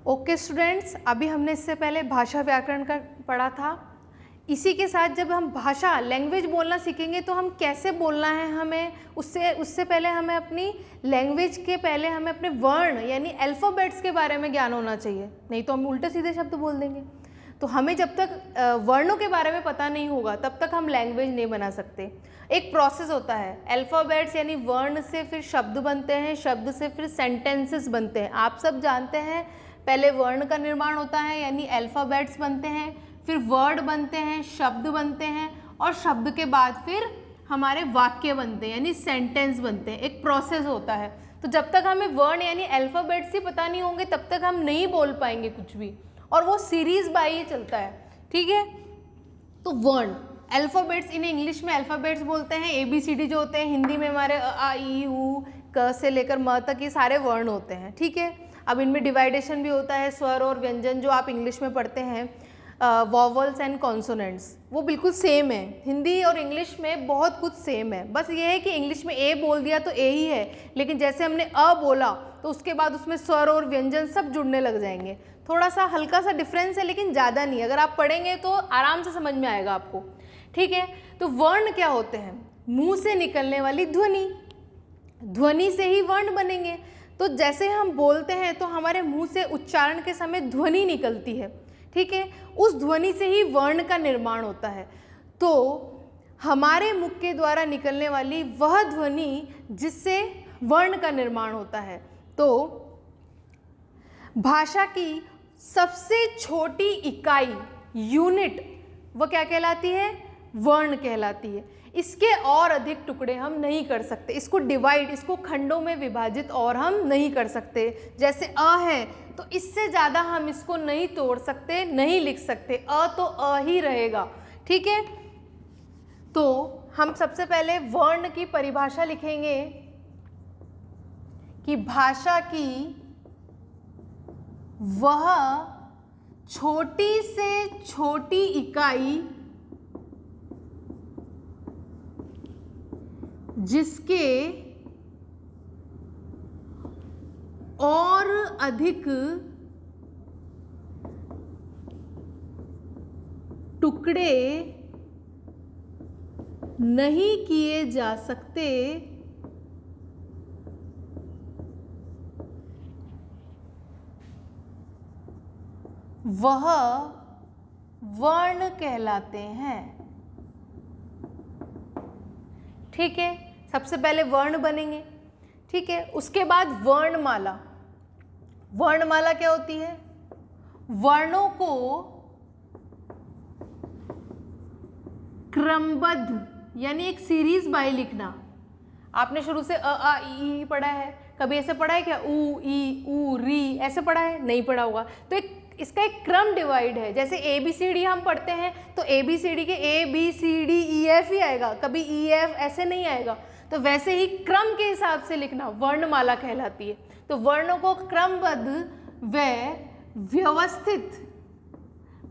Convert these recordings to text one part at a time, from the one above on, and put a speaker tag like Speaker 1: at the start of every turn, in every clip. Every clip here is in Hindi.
Speaker 1: ओके स्टूडेंट्स, अभी हमने इससे पहले भाषा व्याकरण का पढ़ा था। इसी के साथ जब हम भाषा लैंग्वेज बोलना सीखेंगे तो हम कैसे बोलना है, हमें उससे पहले हमें अपनी लैंग्वेज के पहले हमें अपने वर्ण यानी अल्फ़ाबेट्स के बारे में ज्ञान होना चाहिए, नहीं तो हम उल्टे सीधे शब्द बोल देंगे। तो हमें जब तक वर्णों के बारे में पता नहीं होगा तब तक हम लैंग्वेज नहीं बना सकते। एक प्रोसेस होता है, अल्फ़ाबेट्स यानी वर्ण से फिर शब्द बनते हैं, शब्द से फिर सेंटेंसेस बनते हैं। आप सब जानते हैं पहले वर्ण का निर्माण होता है यानी अल्फ़ाबेट्स बनते हैं, फिर वर्ड बनते हैं, शब्द बनते हैं और शब्द के बाद फिर हमारे वाक्य बनते हैं यानी सेंटेंस बनते हैं। एक प्रोसेस होता है। तो जब तक हमें वर्ण यानी अल्फ़ाबेट्स ही पता नहीं होंगे तब तक हम नहीं बोल पाएंगे कुछ भी, और वो सीरीज़ बाय ही चलता है। ठीक है, तो वर्ण अल्फ़ाबेट्स, इन्हें इंग्लिश में अल्फ़ाबेट्स बोलते हैं। ABCD जो होते हैं, हिंदी में हमारे अ ई उ क से लेकर म तक ये सारे वर्ण होते हैं। ठीक है, अब इनमें डिवाइडेशन भी होता है, स्वर और व्यंजन जो आप इंग्लिश में पढ़ते हैं, वॉवल्स एंड कॉन्सोनेंट्स, वो बिल्कुल सेम है। हिंदी और इंग्लिश में बहुत कुछ सेम है, बस ये है कि इंग्लिश में ए बोल दिया तो ए ही है, लेकिन जैसे हमने अ बोला तो उसके बाद उसमें स्वर और व्यंजन सब जुड़ने लग जाएंगे। थोड़ा सा हल्का सा डिफरेंस है लेकिन ज़्यादा नहीं, अगर आप पढ़ेंगे तो आराम से समझ में आएगा आपको। ठीक है, तो वर्ण क्या होते हैं? मुंह से निकलने वाली ध्वनि, ध्वनि से ही वर्ण बनेंगे। तो जैसे हम बोलते हैं तो हमारे मुंह से उच्चारण के समय ध्वनि निकलती है। ठीक है, उस ध्वनि से ही वर्ण का निर्माण होता है। तो हमारे मुख के द्वारा निकलने वाली वह ध्वनि जिससे वर्ण का निर्माण होता है। तो भाषा की सबसे छोटी इकाई यूनिट वह क्या कहलाती है? वर्ण कहलाती है। इसके और अधिक टुकड़े हम नहीं कर सकते, इसको डिवाइड, इसको खंडों में विभाजित और हम नहीं कर सकते। जैसे अ है तो इससे ज़्यादा हम इसको नहीं तोड़ सकते, नहीं लिख सकते, अ तो अ ही रहेगा। ठीक है, तो हम सबसे पहले वर्ण की परिभाषा लिखेंगे कि भाषा की वह छोटी से छोटी इकाई जिसके और अधिक टुकड़े नहीं किए जा सकते, वह वर्ण कहलाते हैं। ठीक है, सबसे पहले वर्ण बनेंगे। ठीक है, उसके बाद वर्णमाला। वर्णमाला क्या होती है? वर्णों को क्रमबद्ध यानी एक सीरीज बाय लिखना। आपने शुरू से अ आ ई पढ़ा है, कभी ऐसे पढ़ा है क्या? उ ई उ री ऐसे पढ़ा है? नहीं पढ़ा होगा। तो इसका एक क्रम डिवाइड है। जैसे ABCD हम पढ़ते हैं तो ABCD के ABCD EF ही आएगा, कभी EF ऐसे नहीं आएगा। तो वैसे ही क्रम के हिसाब से लिखना वर्णमाला कहलाती है। तो वर्णों को क्रमबद्ध व व्यवस्थित,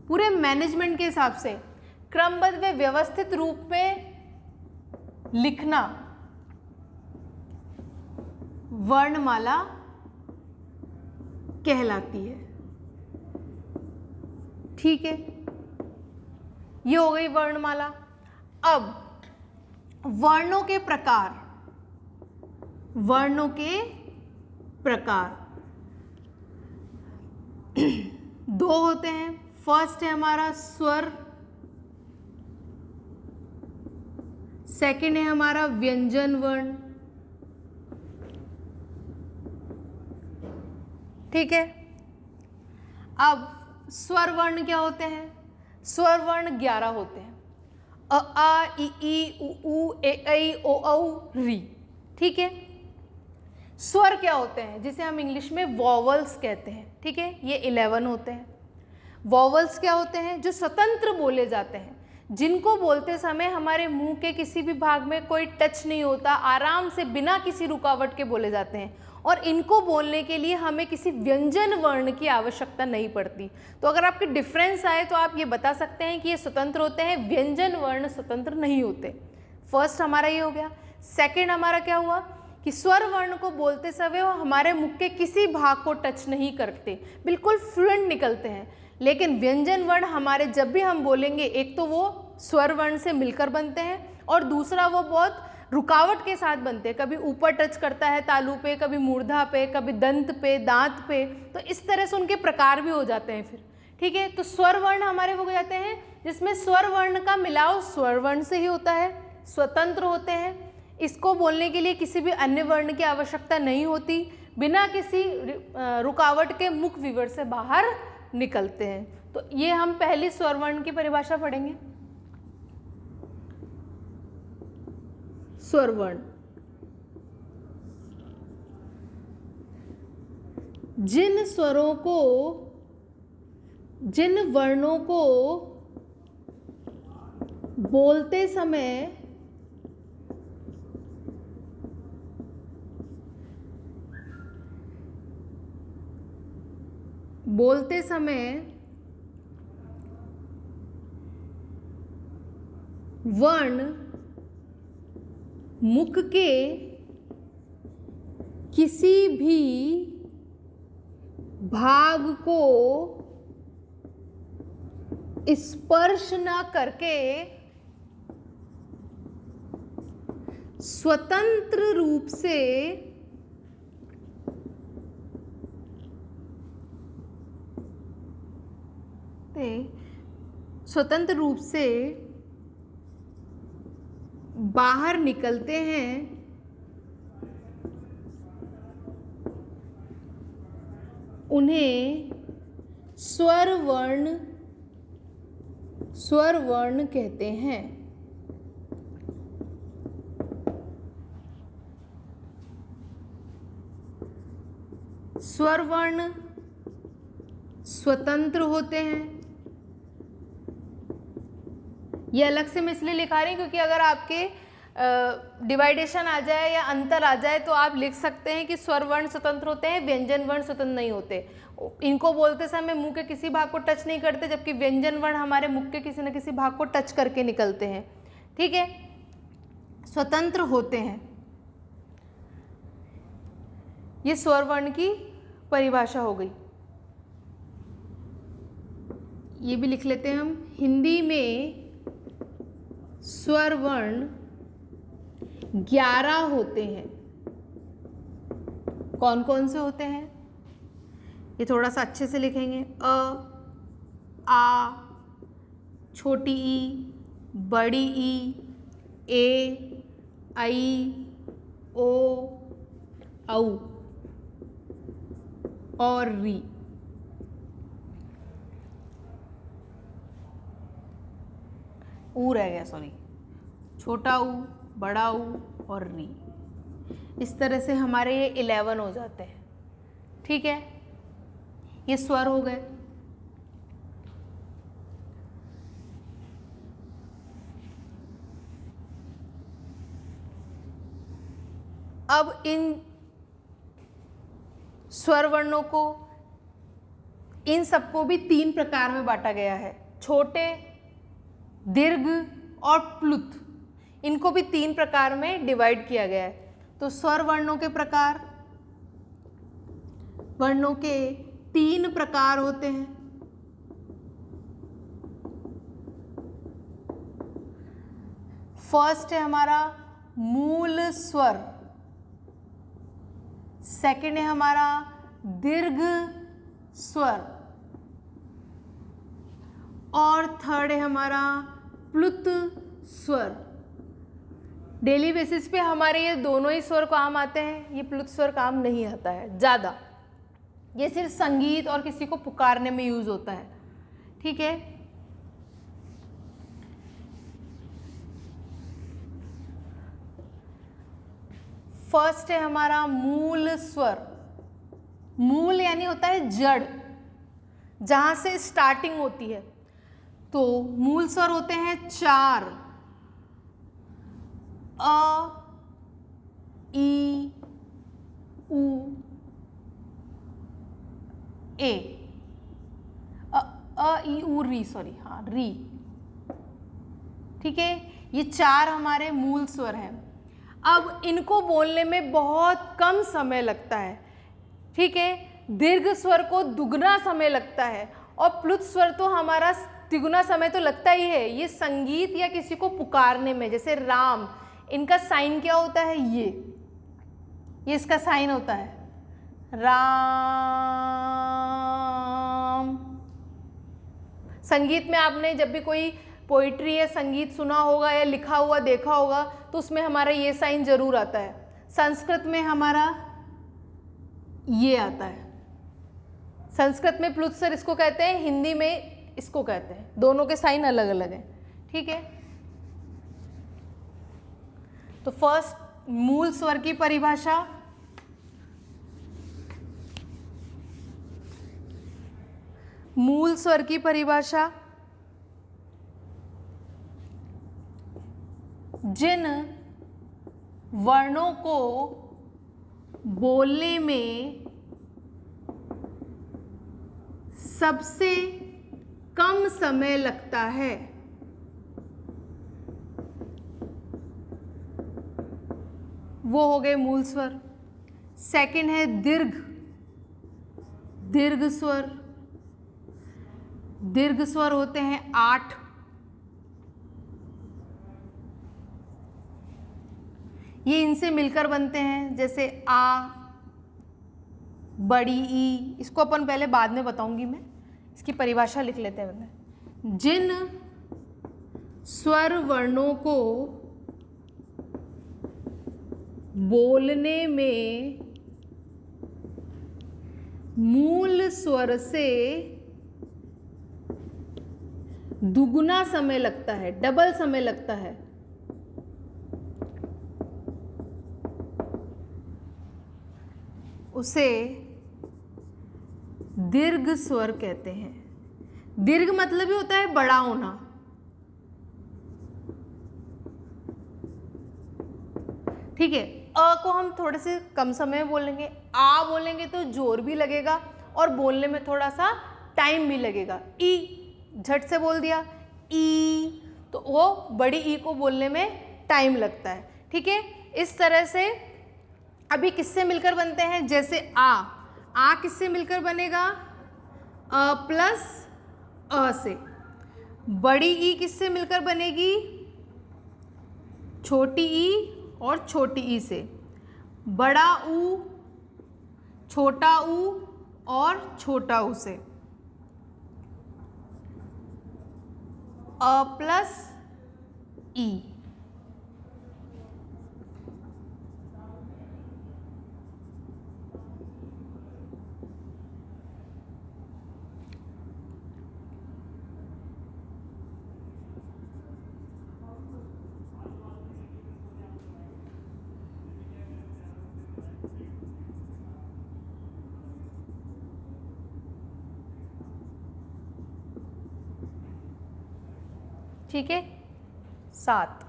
Speaker 1: पूरे मैनेजमेंट के हिसाब से क्रमबद्ध व व्यवस्थित रूप में लिखना वर्णमाला कहलाती है। ठीक है, ये हो गई वर्णमाला। अब वर्णों के प्रकार, वर्णों के प्रकार दो होते हैं। फर्स्ट है हमारा स्वर, सेकंड है हमारा व्यंजन वर्ण। ठीक है, अब स्वर वर्ण क्या होते हैं? स्वर वर्ण 11 होते हैं। अ आ इ ई उ ऊ ए ऐ ओ औ री। ठीक है, स्वर क्या होते हैं? जिसे हम इंग्लिश में वॉवल्स कहते हैं। ठीक है, ये 11 होते हैं। वॉवल्स क्या होते हैं? जो स्वतंत्र बोले जाते हैं, जिनको बोलते समय हमारे मुंह के किसी भी भाग में कोई टच नहीं होता, आराम से बिना किसी रुकावट के बोले जाते हैं। और इनको बोलने के लिए हमें किसी व्यंजन वर्ण की आवश्यकता नहीं पड़ती। तो अगर आपके डिफरेंस आए तो आप ये बता सकते हैं कि ये स्वतंत्र होते हैं, व्यंजन वर्ण स्वतंत्र नहीं होते। फर्स्ट हमारा ये हो गया। सेकंड हमारा क्या हुआ कि स्वर वर्ण को बोलते समय वो हमारे मुख के किसी भाग को टच नहीं करते, बिल्कुल फ्लुएंट निकलते हैं। लेकिन व्यंजन वर्ण हमारे जब भी हम बोलेंगे, एक तो वो स्वर वर्ण से मिलकर बनते हैं और दूसरा वो बहुत रुकावट के साथ बनते हैं। कभी ऊपर टच करता है तालु पे, कभी मूर्धा पे, कभी दंत पे, दांत पे, तो इस तरह से उनके प्रकार भी हो जाते हैं फिर। ठीक है, तो स्वर वर्ण हमारे वो हो जाते हैं जिसमें स्वर वर्ण का मिलाव स्वर वर्ण से ही होता है, स्वतंत्र होते हैं। इसको बोलने के लिए किसी भी अन्य वर्ण की आवश्यकता नहीं होती, बिना किसी रुकावट के मुख विवर से बाहर निकलते हैं। तो ये हम पहली स्वर वर्ण की परिभाषा पढ़ेंगे। स्वर वर्ण, जिन स्वरों को, जिन वर्णों को बोलते समय वर्ण मुख के किसी भी भाग को स्पर्श न करके स्वतंत्र रूप से बाहर निकलते हैं, उन्हें स्वर वर्ण कहते हैं। स्वर वर्ण स्वतंत्र होते हैं। ये अलग से मैं इसलिए लिखा रही हूँ क्योंकि अगर आपके डिवाइडेशन आ जाए या अंतर आ जाए तो आप लिख सकते हैं कि स्वर वर्ण स्वतंत्र होते हैं, व्यंजन वर्ण स्वतंत्र नहीं होते। इनको बोलते समय मुंह के किसी भाग को टच नहीं करते, जबकि व्यंजन वर्ण हमारे मुख के किसी न किसी भाग को टच करके निकलते हैं। ठीक है, स्वतंत्र होते हैं। ये स्वर वर्ण की परिभाषा हो गई। ये भी लिख लेते हैं हम। हिंदी में स्वर वर्ण 11 होते हैं। कौन कौन से होते हैं ये थोड़ा सा अच्छे से लिखेंगे। अ, आ, छोटी ई, बड़ी ई, ए, आई, ओ, औ और री। ऊ रह गया, सॉरी, छोटा ऊ, बड़ा ऊ और री। इस तरह से हमारे ये 11 हो जाते हैं। ठीक है, ये स्वर हो गए। अब इन स्वर वर्णों को, इन सबको भी 3 प्रकार में बांटा गया है। छोटे, दीर्घ और प्लुत, इनको भी 3 प्रकार में डिवाइड किया गया है। तो स्वर वर्णों के प्रकार, वर्णों के 3 प्रकार होते हैं। फर्स्ट है हमारा मूल स्वर, सेकंड है हमारा दीर्घ स्वर और थर्ड है हमारा प्लुत स्वर। डेली बेसिस पे हमारे ये दोनों ही स्वर काम आते हैं, ये प्लुत स्वर काम नहीं आता है ज़्यादा। ये सिर्फ संगीत और किसी को पुकारने में यूज होता है। ठीक है, फर्स्ट है हमारा मूल स्वर। मूल यानी होता है जड़, जहां से स्टार्टिंग होती है। तो मूल स्वर होते हैं 4, अ, ई, उ, ए, अ, ई, उ, री, सॉरी, हाँ, री। ठीक है, ये 4 हमारे मूल स्वर हैं। अब इनको बोलने में बहुत कम समय लगता है, ठीक है। दीर्घ स्वर को दुगना समय लगता है और प्लुत स्वर तो हमारा तिगुना समय तो लगता ही है। ये संगीत या किसी को पुकारने में, जैसे राम, इनका साइन क्या होता है, ये इसका साइन होता है राम। संगीत में आपने जब भी कोई पोइट्री या संगीत सुना होगा या लिखा हुआ देखा होगा तो उसमें हमारा ये साइन जरूर आता है। संस्कृत में हमारा ये आता है। संस्कृत में प्लुत स्वर इसको कहते हैं, हिंदी में इसको कहते हैं, दोनों के साइन अलग अलग हैं, ठीक है। तो फर्स्ट मूल स्वर की परिभाषा, मूल स्वर की परिभाषा जिन वर्णों को बोलने में सबसे कम समय लगता है वो हो गए मूल स्वर। सेकंड है दीर्घ, दीर्घ स्वर। दीर्घ स्वर होते हैं 8। ये इनसे मिलकर बनते हैं, जैसे आ, बड़ी ई, इसको अपन पहले बाद में बताऊंगी मैं, इसकी परिभाषा लिख लेते हैं पहले। जिन स्वर वर्णों को बोलने में मूल स्वर से दुगुना समय लगता है, डबल समय लगता है, उसे दीर्घ स्वर कहते हैं। दीर्घ मतलब ही होता है बड़ा होना, ठीक है। अ को हम थोड़े से कम समय में बोलेंगे, आ बोलेंगे तो जोर भी लगेगा और बोलने में थोड़ा सा टाइम भी लगेगा। ई झट से बोल दिया, ई, तो वो बड़ी ई को बोलने में टाइम लगता है, ठीक है। इस तरह से अभी किससे मिलकर बनते हैं, जैसे आ किससे मिलकर बनेगा, अ प्लस अ से। बड़ी ई किससे मिलकर बनेगी, छोटी ई और छोटी ई से। बड़ा ऊ, छोटा ऊ और छोटा ऊ से। अ प्लस ई। ठीक है, 7।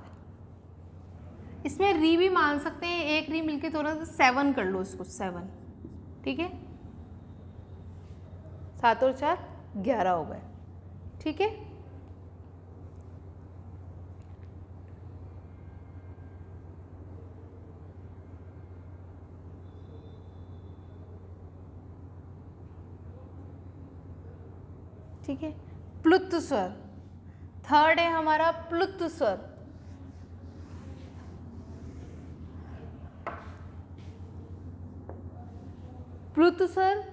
Speaker 1: इसमें री भी मान सकते हैं, एक री मिलके थोड़ा सा 7 कर लो इसको, 7, ठीक है। 7 और 4 11 हो गए, ठीक है। ठीक है, प्लुत स्वर थर्ड है हमारा, प्लुत स्वर। प्लुत स्वर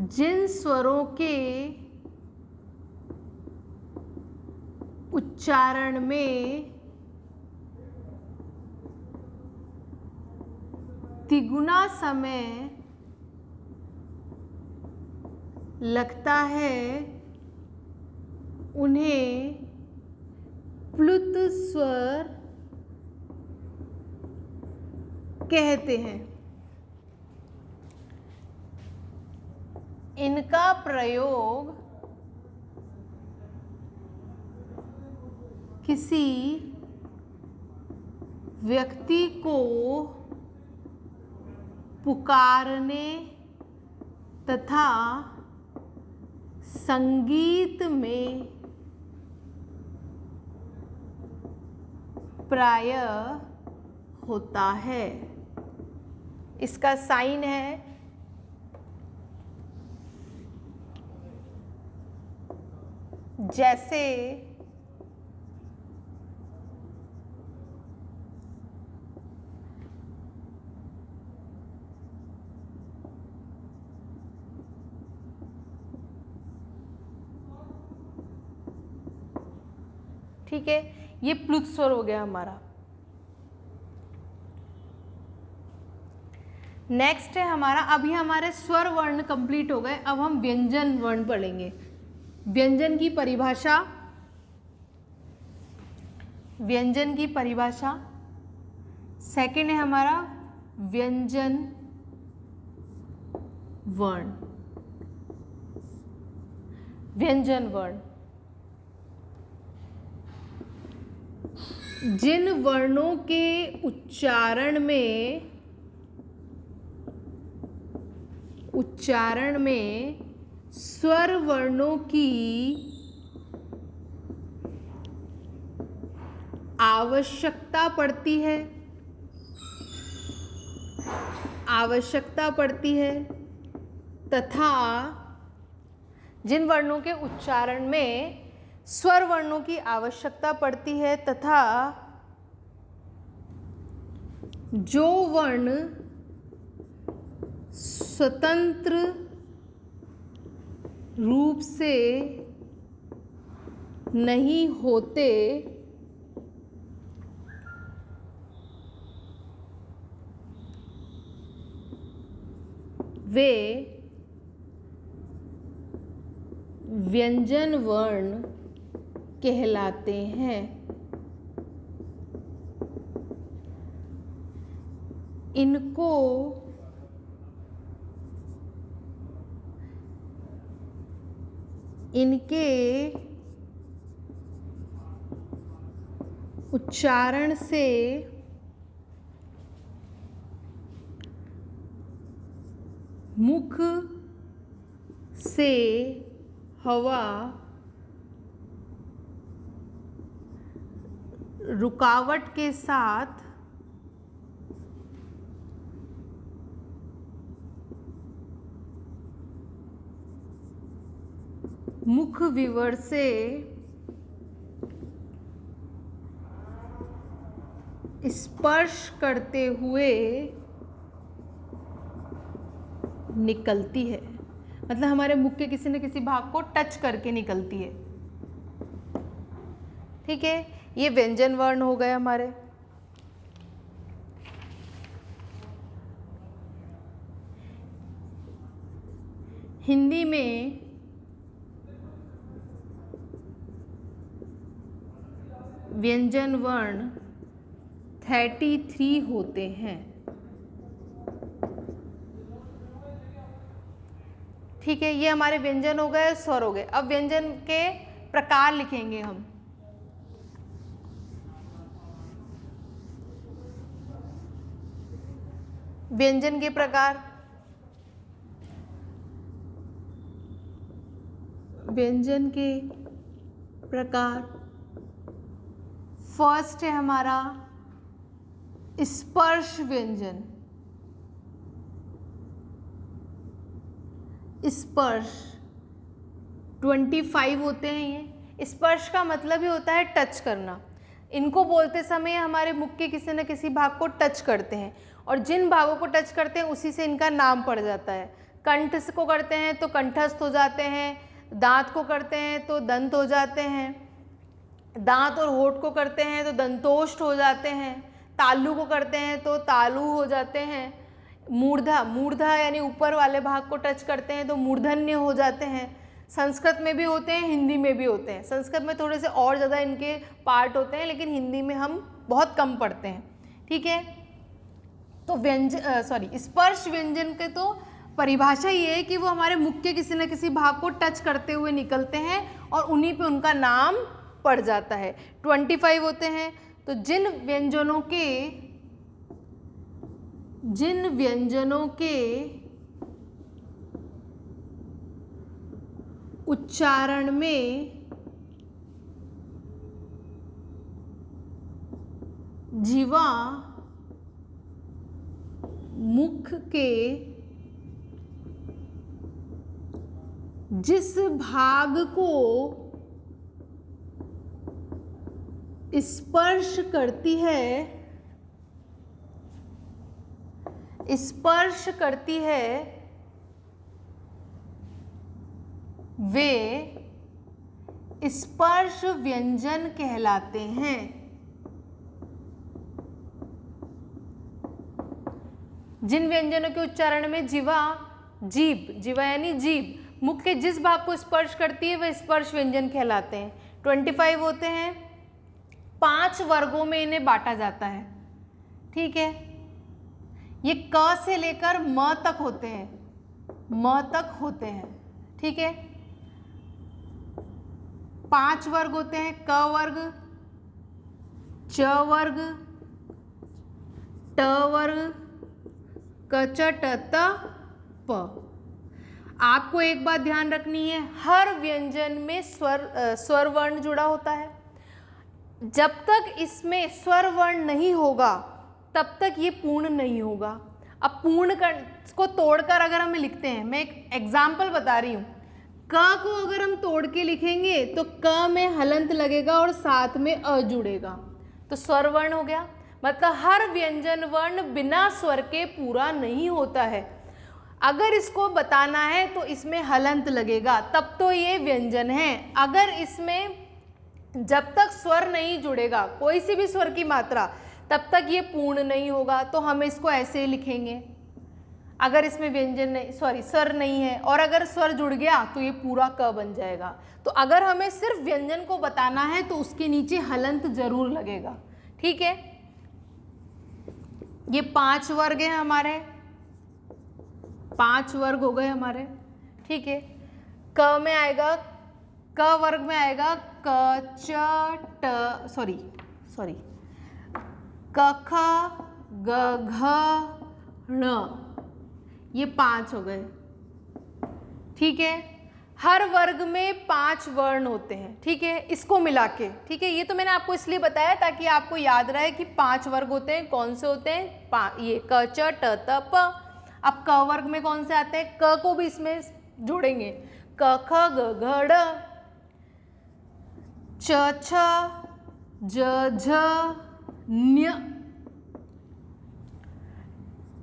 Speaker 1: जिन स्वरों के उच्चारण में तिगुना समय लगता है उन्हें प्लुत स्वर कहते हैं। इनका प्रयोग किसी व्यक्ति को पुकारने तथा संगीत में प्रायः होता है। इसका साइन है जैसे ठीक है, ये प्लुत स्वर हो गया हमारा। नेक्स्ट है हमारा, अभी हमारे स्वर वर्ण कंप्लीट हो गए, अब हम व्यंजन वर्ण पढ़ेंगे। व्यंजन की परिभाषा, व्यंजन की परिभाषा सेकंड है हमारा व्यंजन वर्ण। व्यंजन वर्ण जिन वर्णों के उच्चारण में स्वर वर्णों की आवश्यकता पड़ती है तथा जिन वर्णों के उच्चारण में स्वर वर्णों की आवश्यकता पड़ती है तथा जो वर्ण स्वतंत्र रूप से नहीं होते वे व्यंजन वर्ण कहलाते हैं। इनके उच्चारण से मुख से हवा रुकावट के साथ मुख विवर से स्पर्श करते हुए निकलती है। मतलब हमारे मुख के किसी न किसी भाग को टच करके निकलती है। ठीक है, ये व्यंजन वर्ण हो गए हमारे। हिंदी में व्यंजन वर्ण 33 होते हैं। ठीक है, ये हमारे व्यंजन हो गए, स्वर हो गए। अब व्यंजन के प्रकार लिखेंगे हम। व्यंजन के प्रकार, व्यंजन के प्रकार फर्स्ट है हमारा स्पर्श व्यंजन। स्पर्श 25 होते हैं ये। स्पर्श का मतलब ही होता है टच करना। इनको बोलते समय हमारे मुख के किसी न किसी भाग को टच करते हैं और जिन भागों को टच करते हैं उसी से इनका नाम पड़ जाता है। कंठ को करते हैं तो कंठस्थ हो जाते हैं, दांत को करते हैं तो दंत हो जाते हैं, दांत और होठ को करते हैं तो दंतोष्ठ हो जाते हैं, तालु को करते हैं तो तालु हो जाते हैं, मूर्धा यानी ऊपर वाले भाग को टच करते हैं तो मूर्धन्य हो जाते हैं। संस्कृत में भी होते हैं, हिंदी में भी होते हैं। संस्कृत में थोड़े से और ज़्यादा इनके पार्ट होते हैं, लेकिन हिंदी में हम बहुत कम पढ़ते हैं। ठीक है, तो स्पर्श व्यंजन के तो परिभाषा ये है कि वो हमारे मुख के किसी न किसी भाग को टच करते हुए निकलते हैं और उन्हीं पे उनका नाम पड़ जाता है। 25 होते हैं। तो जिन व्यंजनों के उच्चारण में जीवा मुख के जिस भाग को स्पर्श करती है वे स्पर्श व्यंजन कहलाते हैं। जिन व्यंजनों के उच्चारण में जीवा यानी जीभ मुख के जिस भाग को स्पर्श करती है वह स्पर्श व्यंजन कहलाते हैं। 25 होते हैं, 5 वर्गों में इन्हें बांटा जाता है। ठीक है, ये क से लेकर म तक होते हैं। ठीक है, 5 वर्ग होते हैं, क वर्ग, च वर्ग, ट वर्ग, क च ट त प। आपको एक बात ध्यान रखनी है, हर व्यंजन में स्वर वर्ण जुड़ा होता है। जब तक इसमें स्वर वर्ण नहीं होगा तब तक ये पूर्ण नहीं होगा। अब पूर्ण को तोड़कर अगर हम लिखते हैं, मैं एक एग्जाम्पल बता रही हूँ, क को अगर हम तोड़ के लिखेंगे तो क में हलंत लगेगा और साथ में अ जुड़ेगा, तो स्वर वर्ण हो गया। मतलब हर व्यंजन वर्ण बिना स्वर के पूरा नहीं होता है। अगर इसको बताना है तो इसमें हलंत लगेगा, तब तो ये व्यंजन है। अगर इसमें जब तक स्वर नहीं जुड़ेगा, कोई सी भी स्वर की मात्रा, तब तक ये पूर्ण नहीं होगा। तो हम इसको ऐसे ही लिखेंगे, अगर इसमें व्यंजन नहीं स्वर नहीं है और अगर स्वर जुड़ गया तो ये पूरा क बन जाएगा। तो अगर हमें सिर्फ व्यंजन को बताना है तो उसके नीचे हलंत जरूर लगेगा। ठीक है, ये 5 वर्ग हैं हमारे, 5 वर्ग हो गए हमारे। ठीक है, क में आएगा, क वर्ग में आएगा क च ट क ख ग घ ण, ये 5 हो गए। ठीक है, हर वर्ग में 5 वर्ण होते हैं। ठीक है, इसको मिला के। ठीक है, ये तो मैंने आपको इसलिए बताया ताकि आपको याद रहे कि 5 वर्ग होते हैं। कौन से होते हैं? ये क च ट त प। अब क वर्ग में कौन से आते हैं? क को भी इसमें जोड़ेंगे, क ख ग घ ड़, च छ ज झ ञ,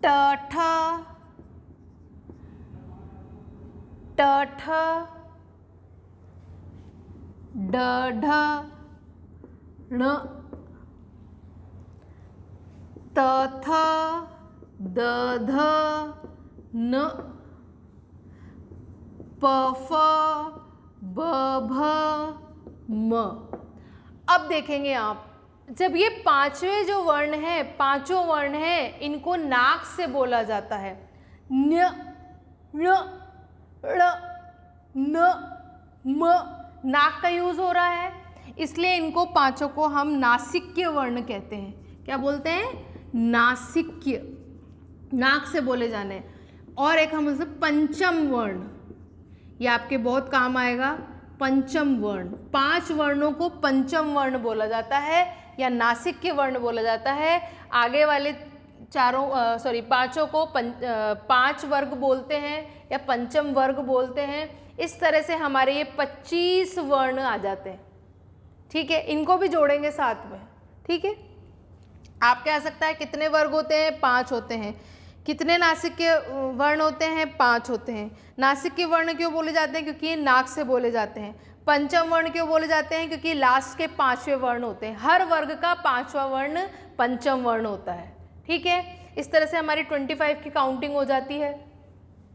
Speaker 1: ट ठ ड ढ ण, त थ द ध न, प फ ब भ म। अब देखेंगे आप, जब ये 5वें जो वर्ण है, 5 वर्ण है, इनको नाक से बोला जाता है। न्य ण ण न म, नाक का यूज हो रहा है, इसलिए इनको 5 को हम नासिक्य वर्ण कहते हैं। क्या बोलते हैं? नासिक्य, नाक से बोले जाने। और एक हम पंचम वर्ण, ये आपके बहुत काम आएगा। पंचम वर्ण, 5 वर्णों को पंचम वर्ण बोला जाता है या नासिक्य वर्ण बोला जाता है। आगे वाले 5 को 5 वर्ग बोलते हैं या पंचम वर्ग बोलते हैं। इस तरह से हमारे ये 25 वर्ण आ जाते हैं। ठीक है, इनको भी जोड़ेंगे साथ में। ठीक है, आप कह सकता है कितने वर्ग होते हैं? 5 होते हैं। कितने नासिक्य वर्ण होते हैं? 5 होते हैं। नासिक्य वर्ण क्यों बोले जाते हैं? क्योंकि ये नाक से बोले जाते हैं। पंचम वर्ण क्यों बोले जाते हैं? क्योंकि लास्ट के 5वें वर्ण होते हैं। हर वर्ग का 5वां वर्ण पंचम वर्ण होता है। ठीक है, इस तरह से हमारी 25 की काउंटिंग हो जाती है।